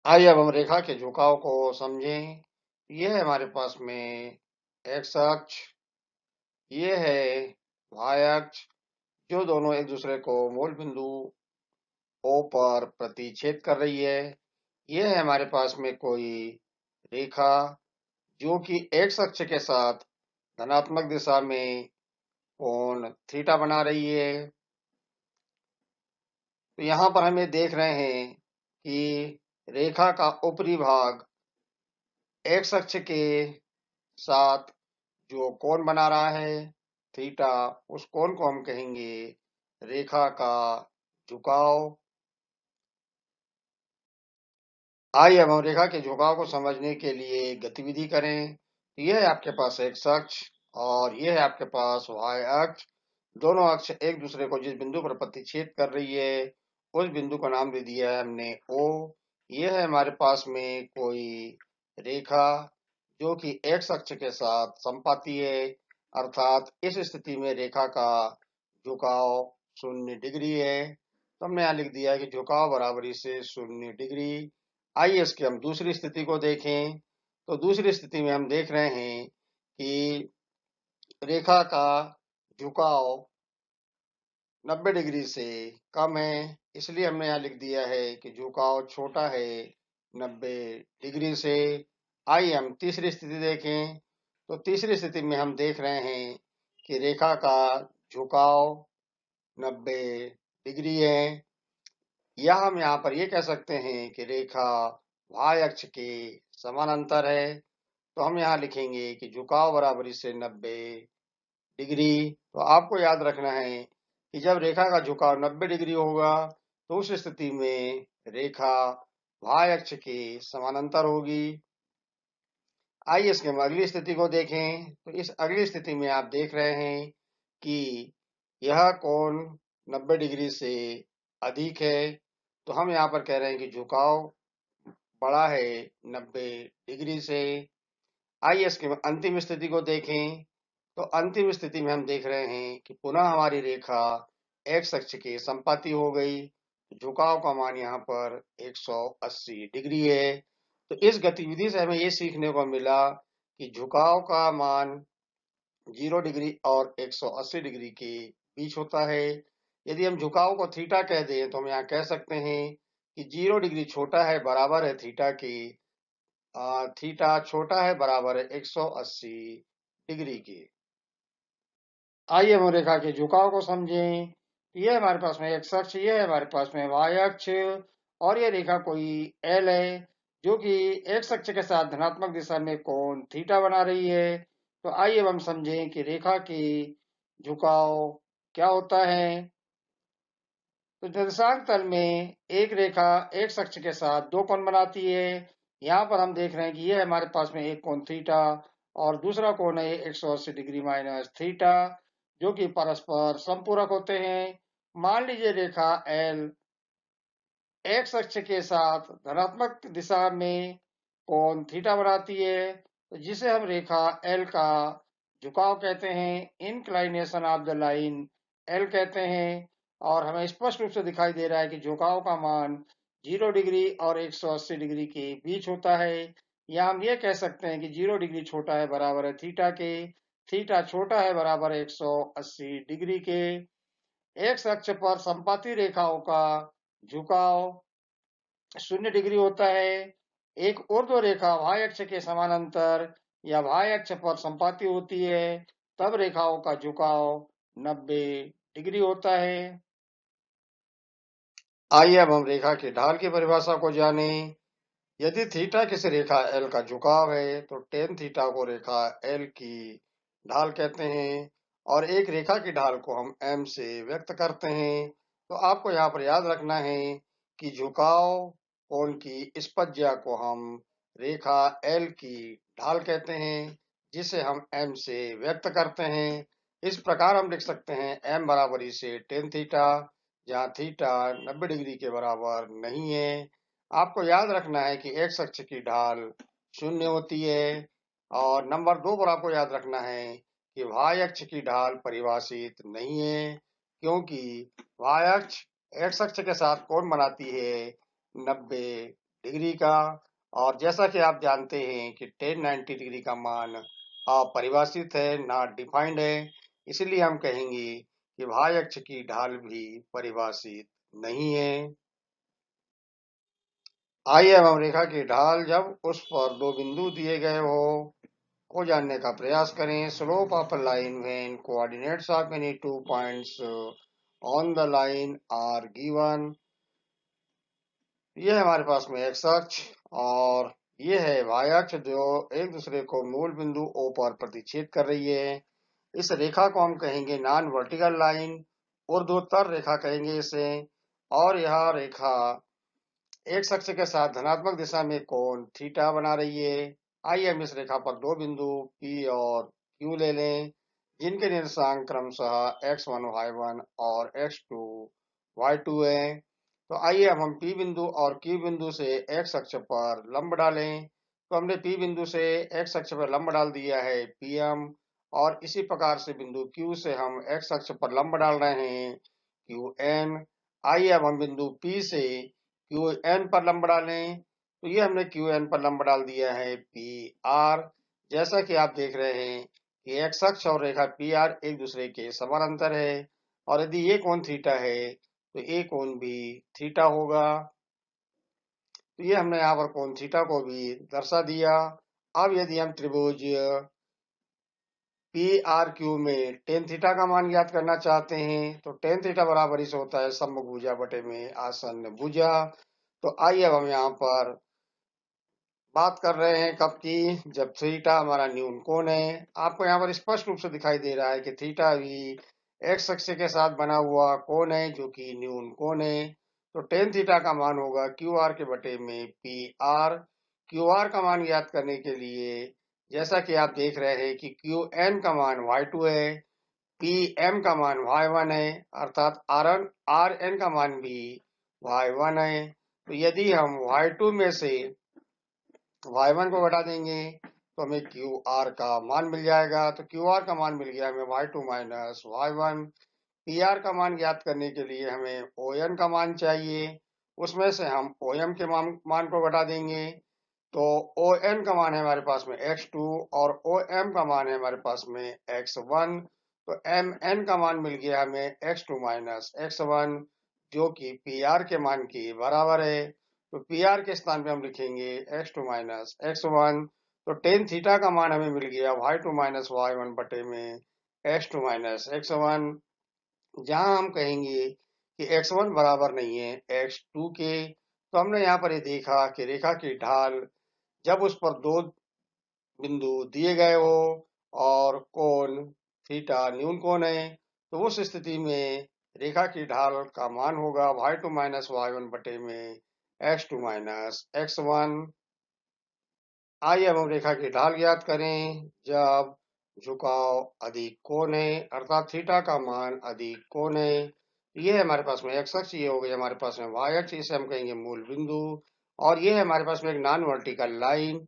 आइए अब हम रेखा के झुकाव को समझें। यह है हमारे पास में एक्स अक्ष, ये है वाई अक्ष, जो दोनों एक दूसरे को मूल बिंदु O पर प्रतिच्छेद कर रही है। यह है हमारे पास में कोई रेखा जो कि एक्स अक्ष के साथ धनात्मक दिशा में कोण थीटा बना रही है। तो यहाँ पर हम ये देख रहे हैं कि रेखा का ऊपरी भाग एक्स अक्ष के साथ जो कोण बना रहा है थीटा, उस कोण को हम कहेंगे रेखा का झुकाव। आइए अब हम रेखा के झुकाव को समझने के लिए गतिविधि करें। तो यह है आपके पास एक्स अक्ष और यह है आपके पास वाई अक्ष। दोनों अक्ष एक दूसरे को जिस बिंदु पर प्रतिच्छेद कर रही है उस बिंदु का नाम दे दिया है हमने O। यह है हमारे पास में कोई रेखा जो कि एक्स अक्ष के साथ समपाती है, अर्थात इस स्थिति में रेखा का झुकाव 0 डिग्री है। तो हमने यहाँ लिख दिया है कि झुकाव बराबरी से 0 डिग्री। आइए इसकी हम दूसरी स्थिति को देखें। तो दूसरी स्थिति में हम देख रहे हैं कि रेखा का झुकाव 90 डिग्री से कम है, इसलिए हमने यहाँ लिख दिया है कि झुकाव छोटा है 90 डिग्री से। आइए हम तीसरी स्थिति देखें। तो तीसरी स्थिति में हम देख रहे हैं कि रेखा का झुकाव 90 डिग्री है, या हम यहाँ पर ये कह सकते हैं कि रेखा वाई अक्ष के समानांतर है। तो हम यहाँ लिखेंगे कि झुकाव बराबरी से 90 डिग्री। तो आपको याद रखना है कि जब रेखा का झुकाव 90 डिग्री होगा तो उस स्थिति में रेखा वाई अक्ष के समानांतर होगी। आइए इसके हम अगली स्थिति को देखें। तो इस अगली स्थिति में आप देख रहे हैं कि यह कोण 90 डिग्री से अधिक है। तो हम यहाँ पर कह रहे हैं कि झुकाव बड़ा है 90 डिग्री से। आइए इसके अंतिम स्थिति को देखें। तो अंतिम स्थिति में हम देख रहे हैं कि पुनः हमारी रेखा एक्स अक्ष के संपाती हो गई। झुकाव का मान यहाँ पर 180 डिग्री है। तो इस गतिविधि से हमें ये सीखने को मिला कि झुकाव का मान 0 डिग्री और 180 डिग्री के बीच होता है। यदि हम झुकाव को थीटा कह दें तो हम यहाँ कह सकते हैं कि 0 डिग्री छोटा है बराबर है थीटा के, थीटा छोटा है बराबर है 180 डिग्री के। आइए हम रेखा के झुकाव को समझें। ये हमारे पास में एक्स अक्ष, ये है हमारे पास में वाई अक्ष, और ये रेखा कोई एल है जो कि एक्स अक्ष के साथ धनात्मक दिशा में कोण थीटा बना रही है। तो आइए हम समझें कि रेखा की झुकाव क्या होता है। तो निर्देशांक तल में एक रेखा एक्स अक्ष के साथ दो कोण बनाती है। यहाँ पर हम देख रहे हैं कि ये हमारे पास में एक कोण थीटा और दूसरा कोण है 180 डिग्री माइनस थीटा, जो कि परस्पर संपूरक होते हैं। मान लीजिए रेखा एल एक्स अक्ष के साथ धनात्मक दिशा में कोण थीटा बनाती है, तो जिसे हम रेखा एल का झुकाव कहते हैं, inclination of the line L कहते हैं। और हमें स्पष्ट रूप से दिखाई दे रहा है कि झुकाव का मान 0 डिग्री और 180 डिग्री के बीच होता है। या हम ये कह सकते हैं कि 0 डिग्री छोटा है बराबर है थीटा के, थीटा छोटा है बराबर है 180 डिग्री के। एक्स अक्ष पर संपाती रेखाओं का झुकाव 0 डिग्री होता है। एक ऊर्ध्व रेखा वाई अक्ष के समानांतर या वाई अक्ष पर संपाती होती है, तब रेखाओं का झुकाव 90 डिग्री होता है। आइए अब हम रेखा की ढाल की परिभाषा को जानें। यदि थीटा किसी रेखा एल का झुकाव है तो टेन थीटा को रेखा एल की ढाल कहते हैं, और एक रेखा की ढाल को हम एम से व्यक्त करते हैं। तो आपको यहाँ पर याद रखना है कि झुकाव कोण की इस पज्या को हम रेखा एल की ढाल कहते हैं, जिसे हम एम से व्यक्त करते हैं। इस प्रकार हम लिख सकते हैं एम बराबरी से टेन थीटा, जहाँ थीटा 90 डिग्री के बराबर नहीं है। आपको याद रखना है कि एक्स अक्ष की ढाल 0 होती है, और नंबर 2 पर आपको याद रखना है कि वाई अक्ष की ढाल परिभाषित नहीं है, क्योंकि वाई अक्ष एक्स अक्ष के साथ कोण बनाती है 90 डिग्री का। और जैसा कि आप जानते हैं कि टेन 90 डिग्री का मान अपरिभाषित है, नॉट डिफाइंड है, इसलिए हम कहेंगे कि y अक्ष की ढाल भी परिभाषित नहीं है। आइए अब हम रेखा की ढाल जब उस पर दो बिंदु दिए गए हो को जानने का प्रयास करें। Slope of a line when coordinates of any 2 points on the line are given। ये है हमारे पास में x अक्ष और ये है y अक्ष जो एक दूसरे को मूल बिंदु O पर प्रतिच्छेद कर रही है। इस रेखा को हम कहेंगे नॉन वर्टिकल लाइन, ऊर्ध्वोत्तर रेखा कहेंगे इसे। और यह रेखा एक अक्ष के साथ धनात्मक दिशा में कोण थीटा बना रही है। आइए हम इस रेखा पर दो बिंदु P और Q ले लें, जिनके निर्देशांक क्रमशः x1 y1 और x2 y2 है। तो आइए अब हम P बिंदु और Q बिंदु से x अक्ष पर लंब डालें। तो हमने P बिंदु से x अक्ष पर लंब डाल दिया है PM, और इसी प्रकार से बिंदु Q से हम x अक्ष पर लंब डाल रहे हैं QN। आइए अब हम बिंदु P से QN पर लंब डालें। तो ये हमने QN पर लंब डाल दिया है PR। जैसा कि आप देख रहे हैं कि x अक्ष और रेखा PR एक दूसरे के समानांतर है, और यदि ये कोण थीटा है तो ये कोण भी थीटा होगा। तो ये हमने यहाँ पर कोण थीटा को भी दर्शा दिया। अब यदि हम त्रिभुज PRQ में टेन थीटा का मान ज्ञात करना चाहते हैं तो टेन थीटा बराबर इसे होता है सम्मुख भुजा बटे में आसन्न भुजा। तो आइए अब हम यहाँ पर बात कर रहे हैं कब की, जब थीटा हमारा न्यून कोण है। आपको यहाँ पर स्पष्ट रूप से दिखाई दे रहा है कि थीटा भी एक्स अक्ष के साथ बना हुआ कोण है जो कि न्यून कोण है। तो टेन थीटा का मान होगा क्यू आर के बटे में पी आर। क्यू आर का मान ज्ञात करने के लिए जैसा कि आप देख रहे हैं कि क्यू एन का मान y2 है, पी एम का मान y1 है, अर्थात आर एन का मान भी y1 है। तो यदि हम y2 में से y1 को घटा देंगे तो हमें क्यू आर का मान मिल जाएगा। तो क्यू आर का मान मिल गया हमें y2 minus y1। P R का मान ज्ञात करने के लिए हमें ओ एन का मान चाहिए, उसमें से हम ओ एम के मान को घटा देंगे। तो ओ एन का मान है हमारे पास में x2 और ओ एम का मान है हमारे पास में x1। तो एम एन का मान मिल गया हमें x2 माइनस x1, जो कि पी आर के मान के बराबर है। तो पी आर के स्थान पे हम लिखेंगे x2 माइनस x1। तो टेन थीटा का मान हमें मिल गया y2 माइनस y1 बटे में x2 माइनस x1, जहां हम कहेंगे कि x1 बराबर नहीं है x2 के। तो हमने यहाँ पर ये देखा कि रेखा की ढाल जब उस पर दो बिंदु दिए गए हो और कोण थीटा न्यून कोण है, तो उस स्थिति में रेखा की ढाल का मान होगा y2 माइनस y1 बटे में x2 माइनस x1। आइए अब हम रेखा की ढाल ज्ञात करें जब झुकाव अधिक कोण है, अर्थात थीटा का मान अधिक कोण है। ये है हमारे पास में x अक्ष, ये हो गया हमारे पास में y अक्ष, इसे हम कहेंगे मूल बिंदु। और ये है हमारे पास में एक नॉन वर्टिकल लाइन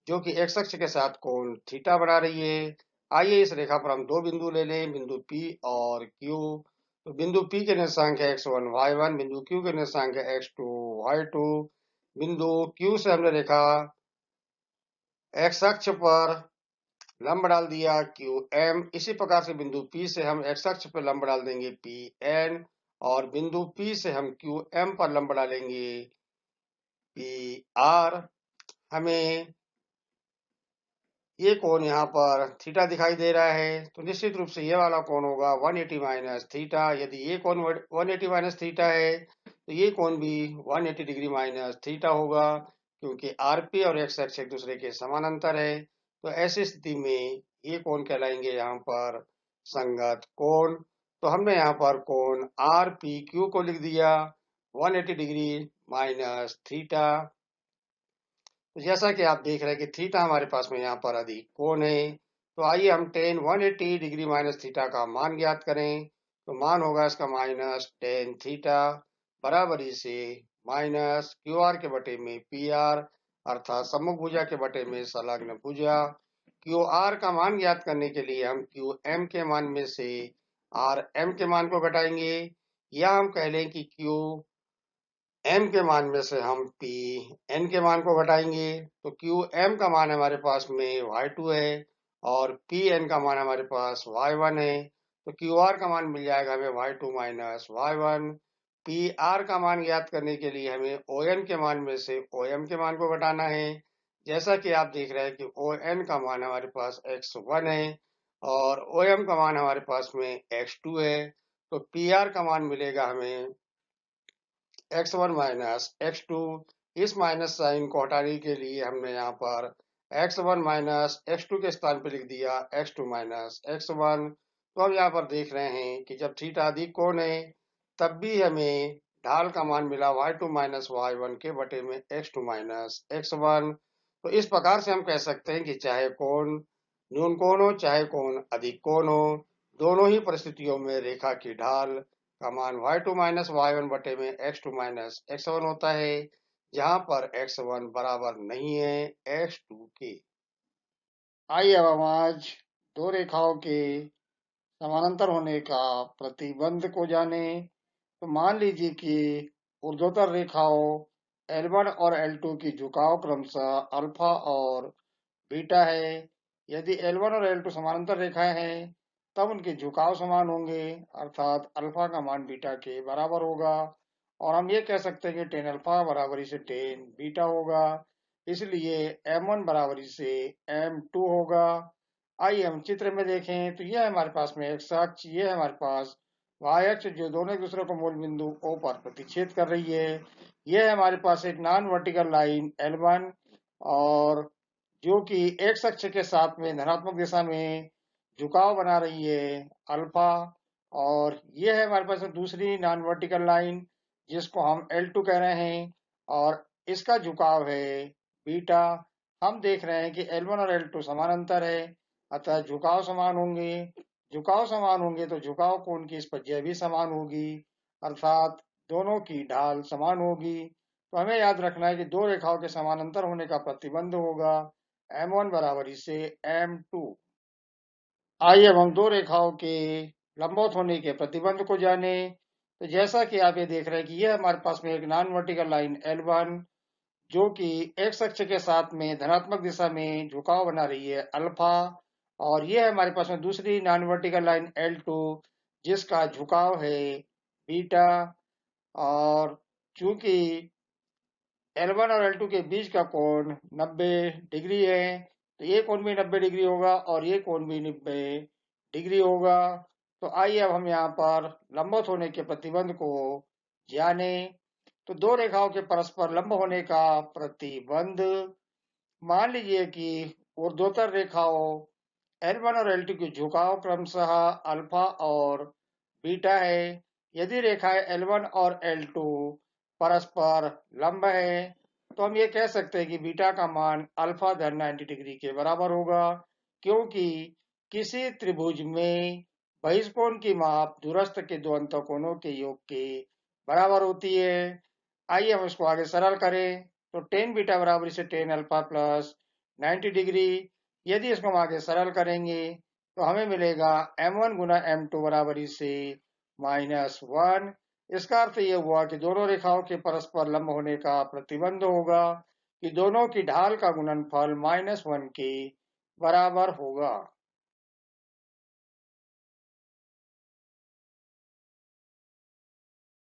जो कि x अक्ष के साथ कोण थीटा बना रही है। आइए इस रेखा पर हम दो बिंदु ले लें, बिंदु P और Q। तो बिंदु P के निर्देशांक है x1 y1, बिंदु Q के निर्देशांक है x2 y2। बिंदु Q से हमने रेखा x अक्ष पर लंब डाल दिया QM। इसी प्रकार से बिंदु P से हम x अक्ष पर लंब डाल देंगे PN, और बिंदु P से हम QM पर लंब डालेंगे PR। हमें ये कोण यहाँ पर थीटा दिखाई दे रहा है, तो निश्चित रूप से ये वाला कोण होगा 180 माइनस थीटा। यदि ये कोण 180 माइनस थीटा है तो ये कोण भी 180 डिग्री माइनस थीटा होगा, क्योंकि आरपी और एक्स अक्ष एक दूसरे के समानांतर है। तो ऐसी स्थिति में ये कोण कहलाएंगे यहाँ पर संगत कोण। तो हमने यहाँ पर कोण आर पी क्यू को लिख दिया 180 डिग्री माइनस थीटा। तो जैसा कि आप देख रहे हैं कि थीटा हमारे पास में यहाँ पर अधिक कोण है। तो आइए हम टेन 180 डिग्री माइनस थीटा का मान ज्ञात करें। तो मान होगा इसका माइनस टेन थीटा बराबरी से माइनस क्यू आर के बटे में पी आर, अर्थात सम्मुख भुजा के बटे में संलग्न भुजा। क्यू आर का मान ज्ञात करने के लिए हम क्यू एम के मान में से आर एम के मान को घटाएंगे, या हम कह लें कि क्यू m के मान में से हम p n के मान को घटाएंगे तो q m का मान हमारे पास में y2 है और p n का मान हमारे पास y1 है। तो q r का मान मिल जाएगा हमें y2 minus y1। p r का मान ज्ञात करने के लिए हमें o n के मान में से o m के मान को घटाना है। जैसा कि आप देख रहे हैं कि o n का मान हमारे पास x1 है और o m का मान हमारे पास में x2 है। तो p r का मान मिलेगा हमें x1 माइनस x2। इस माइनस साइन को हटाने के लिए हमने यहाँ पर x1 माइनस x2 के स्थान पर लिख दिया x2 माइनस x1। तो अब यहाँ पर देख रहे हैं कि जब थीटा अधिक कोण है तब भी हमें ढाल का मान मिला y2 माइनस y1 के बटे में x2 माइनस x1। तो इस प्रकार से हम कह सकते हैं कि चाहे कोण न्यून कोण हो चाहे कोण अधिक कोण हो, दोनों ही परिस्थितियों में रेखा की ढाल का मान y2 माइनस y1 बटे में x2 माइनस x1 होता है, जहां पर x1 बराबर नहीं है x2 के। आइए अब हम आज दो रेखाओं के समानांतर होने का प्रतिबंध को जाने। तो मान लीजिए कि ऊर्ध्वाधर रेखाओं L1 और L2 की झुकाव क्रमशः अल्फा और बीटा है। यदि L1 और L2 समानांतर रेखाएं हैं तब उनके झुकाव समान होंगे, अर्थात अल्फा का मान बीटा के बराबर होगा। और हम ये कह सकते हैं कि टेन अल्फा बराबरी से टेन बीटा होगा, इसलिए M1 बराबरी से M2 होगा। आइए हम चित्र में देखें तो यह हमारे पास में x अक्ष, ये है हमारे पास y अक्ष जो दोनों एक दूसरे को मूल बिंदु O पर प्रतिच्छेद कर रही है। यह है हमारे पास एक नॉन वर्टिकल लाइन L1 और जो कि x अक्ष के साथ में धनात्मक दिशा में झुकाव बना रही है अल्फा। और यह है हमारे पास दूसरी नॉन वर्टिकल लाइन जिसको हम L2 कह रहे हैं और इसका झुकाव है बीटा। हम देख रहे हैं कि L1 और L2 समानांतर है, अतः झुकाव समान होंगे। झुकाव समान होंगे तो झुकाव कोण की स्पज्या भी समान होगी, अर्थात दोनों की ढाल समान होगी। तो हमें याद रखना है कि दो रेखाओं के समानांतर होने का प्रतिबंध होगा M1 बराबरी से M2। आइए अब हम दो रेखाओं के लंबवत होने के प्रतिबंध को जाने। तो जैसा कि आप ये देख रहे हैं कि यह हमारे पास में एक नॉन वर्टिकल लाइन L1 जो कि x अक्ष के साथ में धनात्मक दिशा में झुकाव बना रही है अल्फा, और यह है हमारे पास में दूसरी नॉन वर्टिकल लाइन L2 जिसका झुकाव है बीटा। और चूंकि L1 और L2 के बीच का कोण 90 डिग्री है तो ये कोण भी 90 डिग्री होगा और ये कोण भी 90 डिग्री होगा। तो आइए अब हम यहाँ पर लंबवत होने के प्रतिबंध को जाने। तो दो रेखाओं के परस्पर लंब होने का प्रतिबंध, मान लीजिए कि ऊर्ध्वाधर रेखाओं L1 और L2 की झुकाव क्रमशः अल्फा और बीटा है। यदि रेखाएं L1 और L2 परस्पर लंब है तो हम ये कह सकते हैं कि बीटा का मान अल्फा धन 90 डिग्री के बराबर होगा, क्योंकि किसी त्रिभुज में बहिष्कोण की माप दूरस्थ के दो अंतःकोणों के योग के बराबर होती है। आइए हम इसको आगे सरल करें। तो टेन बीटा बराबरी से टेन अल्फा प्लस 90 डिग्री, यदि इसको हम आगे सरल करेंगे तो हमें मिलेगा M1 गुना M2 बराबरी से -1। इसका अर्थ ये हुआ कि दोनों रेखाओं के परस्पर लंब होने का प्रतिबंध होगा कि दोनों की ढाल का गुणनफल -1 के बराबर होगा।